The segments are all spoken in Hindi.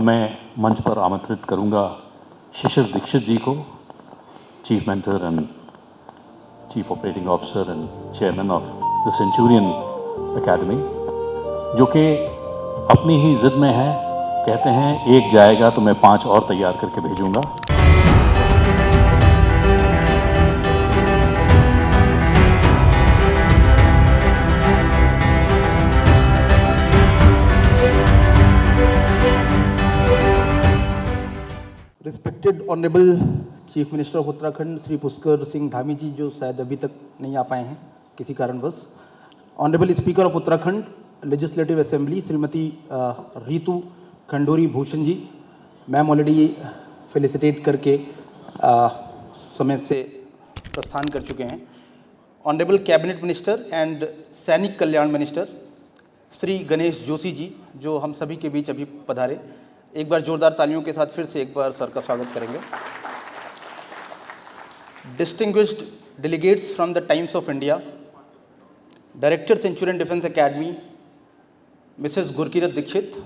मैं मंच पर आमंत्रित करूंगा शिशिर दीक्षित जी को, chief mentor and chief operating officer and chairman of the Centurion academy, जो कि अपनी ही जिद में है। कहते हैं एक जाएगा तो मैं 5 और तैयार करके भेजूंगा। Respected honourable chief minister of Uttarakhand Shri Pushkar Singh Dhami ji, जो शायद अभी तक नहीं आ पाए हैं किसी कारणवश। Honourable speaker of Uttarakhand legislative assembly Shrimati Ritu Khanduri Bhushan ji, ma'am already felicitate करके समय से प्रस्थान कर चुके हैं। ऑनरेबल कैबिनेट मिनिस्टर एंड सैनिक कल्याण मिनिस्टर श्री गणेश जोशी जी, जो हम सभी के बीच अभी पधारे। एक बार जोरदार तालियों के साथ फिर से एक बार सर का स्वागत करेंगे। Distinguished delegates from the Times of India, director Centurion Defence Academy Mrs Gurkirat Dixit,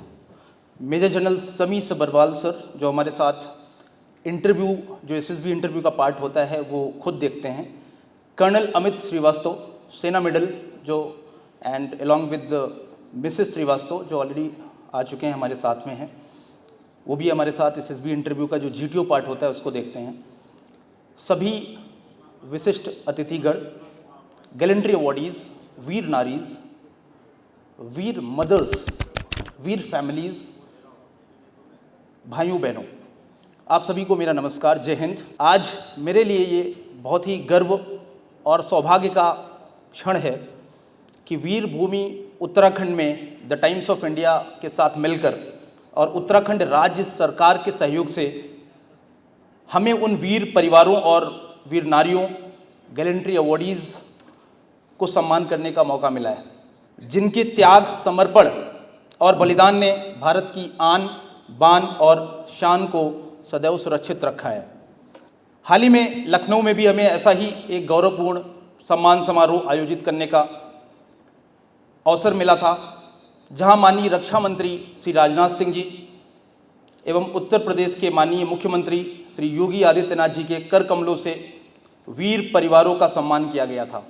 major general Sami Sabharwal sir, जो हमारे साथ इंटरव्यू, जो एसएसबी इंटरव्यू का पार्ट होता है वो खुद देखते हैं। कर्नल अमित श्रीवास्तव, सेना मेडल, जो and along with Mrs Srivastava, जो ऑलरेडी आ चुके हैं हमारे साथ में हैं, वो भी हमारे साथ एसएसबी इंटरव्यू का जो जीटीओ पार्ट होता है उसको देखते हैं। सभी विशिष्ट अतिथिगण, गैलेंट्री अवॉर्डीज, वीर नारीज, वीर मदर्स, वीर फैमिलीज, भाइयों बहनों, आप सभी को मेरा नमस्कार, जय हिंद। आज मेरे लिए ये बहुत ही गर्व और सौभाग्य का क्षण है कि वीर भूमि उत्तराखंड में द टाइम्स ऑफ इंडिया के साथ मिलकर और उत्तराखंड राज्य सरकार के सहयोग से हमें उन वीर परिवारों और वीर नारियों, गैलेंट्री अवॉर्डीज़ को सम्मान करने का मौका मिला है, जिनके त्याग, समर्पण और बलिदान ने भारत की आन, बान और शान को सदैव सुरक्षित रखा है। हाल ही में लखनऊ में भी हमें ऐसा ही एक गौरवपूर्ण सम्मान समारोह आयोजित करने का अवसर मिला था, जहां माननीय रक्षा मंत्री श्री राजनाथ सिंह जी एवं उत्तर प्रदेश के माननीय मुख्यमंत्री श्री योगी आदित्यनाथ जी के कर कमलों से वीर परिवारों का सम्मान किया गया था।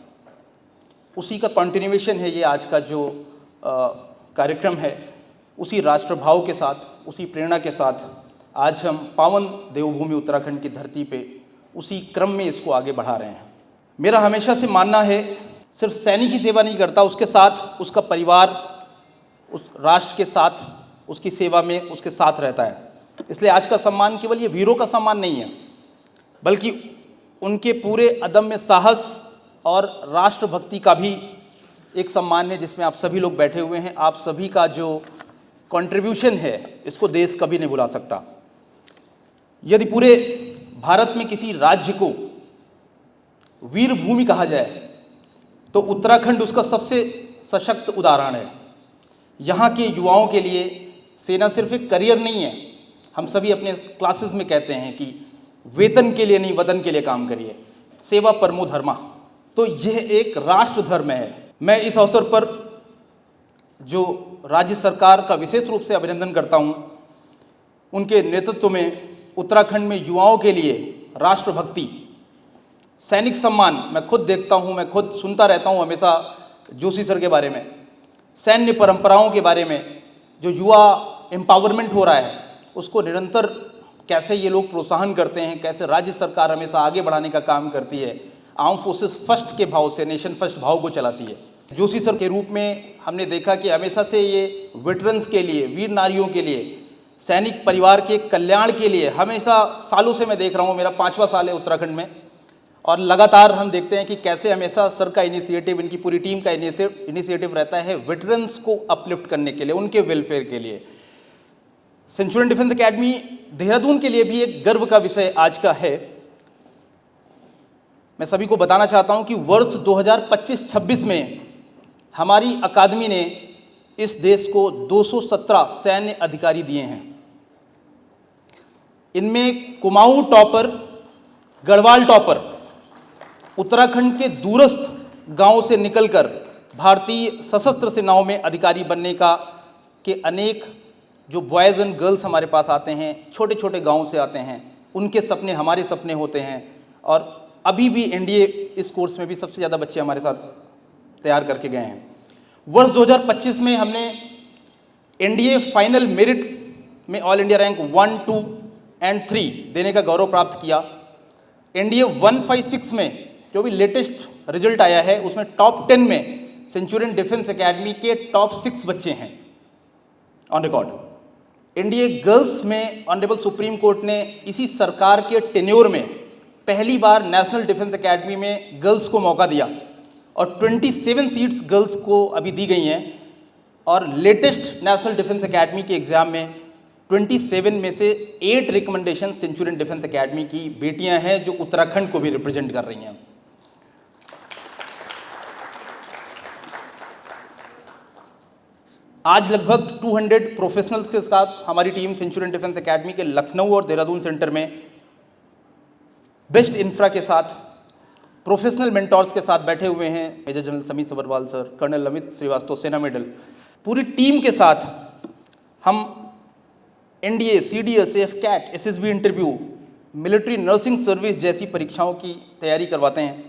उसी का कंटिन्यूएशन है ये आज का जो कार्यक्रम है। उसी राष्ट्रभाव के साथ, उसी प्रेरणा के साथ आज हम पावन देवभूमि उत्तराखंड की धरती पे उसी क्रम में इसको आगे बढ़ा रहे हैं। मेरा हमेशा से मानना है, सिर्फ सैनिक की सेवा नहीं करता, उसके साथ उसका परिवार उस राष्ट्र के साथ, उसकी सेवा में उसके साथ रहता है। इसलिए आज का सम्मान केवल ये वीरों का सम्मान नहीं है, बल्कि उनके पूरे अदम्य साहस और राष्ट्रभक्ति का भी एक सम्मान है, जिसमें आप सभी लोग बैठे हुए हैं। आप सभी का जो कंट्रीब्यूशन है, इसको देश कभी नहीं भुला सकता। यदि पूरे भारत में किसी राज्य को वीर भूमि कहा जाए तो उत्तराखंड उसका सबसे सशक्त उदाहरण है। यहाँ के युवाओं के लिए सेना सिर्फ एक करियर नहीं है। हम सभी अपने क्लासेस में कहते हैं कि वेतन के लिए नहीं, वतन के लिए काम करिए, सेवा परमो धर्मा। तो यह एक राष्ट्र धर्म है। मैं इस अवसर पर जो राज्य सरकार का विशेष रूप से अभिनंदन करता हूँ, उनके नेतृत्व में उत्तराखंड में युवाओं के लिए राष्ट्रभक्ति, सैनिक सम्मान, मैं खुद देखता हूँ, मैं खुद सुनता रहता हूँ हमेशा जोशी सर के बारे में, सैन्य परंपराओं के बारे में, जो युवा एम्पावरमेंट हो रहा है उसको निरंतर कैसे ये लोग प्रोत्साहन करते हैं, कैसे राज्य सरकार हमेशा आगे बढ़ाने का काम करती है, आर्म फोर्सेस फर्स्ट के भाव से, नेशन फर्स्ट भाव को चलाती है। जोशी सर के रूप में हमने देखा कि हमेशा से ये वेटरन्स के लिए, वीर नारियों के लिए, सैनिक परिवार के कल्याण के लिए हमेशा सालों से मैं देख रहा हूँ। मेरा 5वां साल है उत्तराखंड में, और लगातार हम देखते हैं कि कैसे हमेशा सर का इनिशिएटिव, इनकी पूरी टीम का इनिशिएटिव रहता है वेटरन्स को अपलिफ्ट करने के लिए, उनके वेलफेयर के लिए। सेंचुरियन डिफेंस एकेडमी देहरादून के लिए भी एक गर्व का विषय आज का है। मैं सभी को बताना चाहता हूं कि वर्ष 2025-26 में हमारी अकादमी ने इस देश को 217 सैन्य अधिकारी दिए हैं। इनमें कुमाऊं टॉपर, गढ़वाल टॉपर, उत्तराखंड के दूरस्थ गांवों से निकलकर भारतीय सशस्त्र सेनाओं में अधिकारी बनने के अनेक जो बॉयज़ एंड गर्ल्स हमारे पास आते हैं, छोटे छोटे गाँव से आते हैं, उनके सपने हमारे सपने होते हैं। और अभी भी एनडीए इस कोर्स में भी सबसे ज़्यादा बच्चे हमारे साथ तैयार करके गए हैं। वर्ष 2025 में हमने एनडीए फाइनल मेरिट में ऑल इंडिया रैंक 1, 2 एंड 3 देने का गौरव प्राप्त किया। एनडीए 156 में जो भी लेटेस्ट रिजल्ट आया है उसमें टॉप 10 में सेंचुरियन डिफेंस एकेडमी के टॉप 6 बच्चे हैं ऑन रिकॉर्ड। एनडीए गर्ल्स में ऑनरेबल सुप्रीम कोर्ट ने इसी सरकार के टेन्योर में पहली बार नेशनल डिफेंस एकेडमी में गर्ल्स को मौका दिया और 27 सीट्स गर्ल्स को अभी दी गई हैं। और लेटेस्ट नेशनल डिफेंस एकेडमी के एग्ज़ाम में 27 में से 8 रिकमेंडेशन सेंचुरियन डिफेंस एकेडमी की बेटियां हैं जो उत्तराखंड को भी रिप्रेजेंट कर रही हैं। आज लगभग 200 प्रोफेशनल्स के साथ हमारी टीम सेंचुरियन डिफेंस एकेडमी के लखनऊ और देहरादून सेंटर में बेस्ट इंफ्रा के साथ, प्रोफेशनल मेंटोर्स के साथ बैठे हुए हैं। Major general Sameer Sabharwal sir, colonel Amit Srivastava Sena medal, पूरी टीम के साथ हम NDA, CDS, CAT, SSB interview, military nursing service जैसी परीक्षाओं की तैयारी करवाते हैं।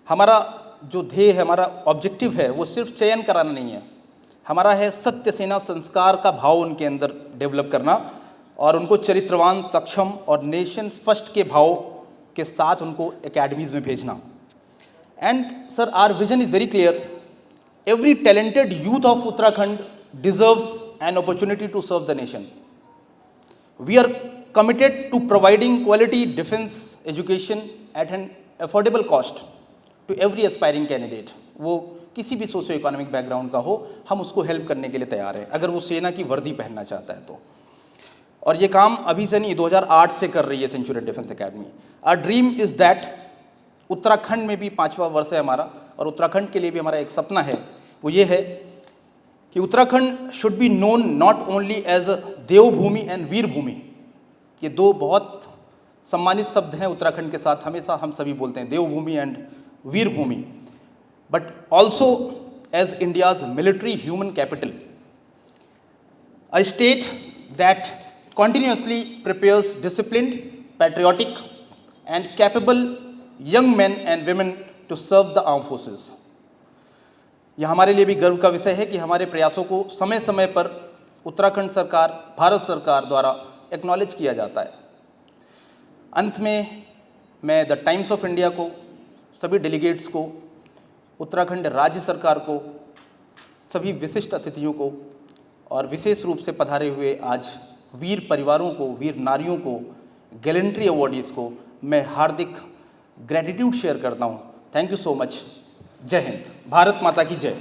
हमारा जो ध्येय है, हमारा ऑब्जेक्टिव है, वो सिर्फ चयन कराना नहीं है, हमारा है सत्य सेना संस्कार का भाव उनके अंदर डेवलप करना और उनको चरित्रवान, सक्षम और नेशन फर्स्ट के भाव के साथ उनको एकेडमीज में भेजना। And sir, our vision is very clear. Every talented youth of Uttarakhand deserves an opportunity to serve the nation. We are committed to providing quality defense education at an affordable cost to every aspiring candidate. वो किसी भी सोशियो इकोनॉमिक बैकग्राउंड का हो, हम उसको हेल्प करने के लिए तैयार हैं, अगर वो सेना की वर्दी पहनना चाहता है तो। और ये काम अभी से नहीं, 2008 से कर रही है Centurion Defence Academy. Our dream is that Uttarakhand में भी 5वां वर्ष है हमारा, और उत्तराखंड के लिए भी हमारा एक सपना है, वो ये है कि Uttarakhand should be known not only as a Devbhoomi and Veerbhoomi. ये दो बहुत सम्मानित शब्द हैं उत्तराखंड के साथ, हमेशा हम सभी बोलते हैं Devbhoomi and Veerbhoomi, but also as India's military human capital, a state that continuously prepares disciplined, patriotic and capable young men and women to serve the armed forces। यह हमारे लिए भी गर्व का विषय है कि हमारे प्रयासों को समय समय पर उत्तराखंड सरकार, भारत सरकार द्वारा एक्नॉलेज किया जाता है। अंत में मैं द टाइम्स ऑफ इंडिया को, सभी डेलीगेट्स को, उत्तराखंड राज्य सरकार को, सभी विशिष्ट अतिथियों को और विशेष रूप से पधारे हुए आज वीर परिवारों को, वीर नारियों को, गैलेंट्री अवॉर्डीज को मैं हार्दिक ग्रेटिट्यूड शेयर करता हूँ। Thank you so much. जय हिंद, भारत माता की जय।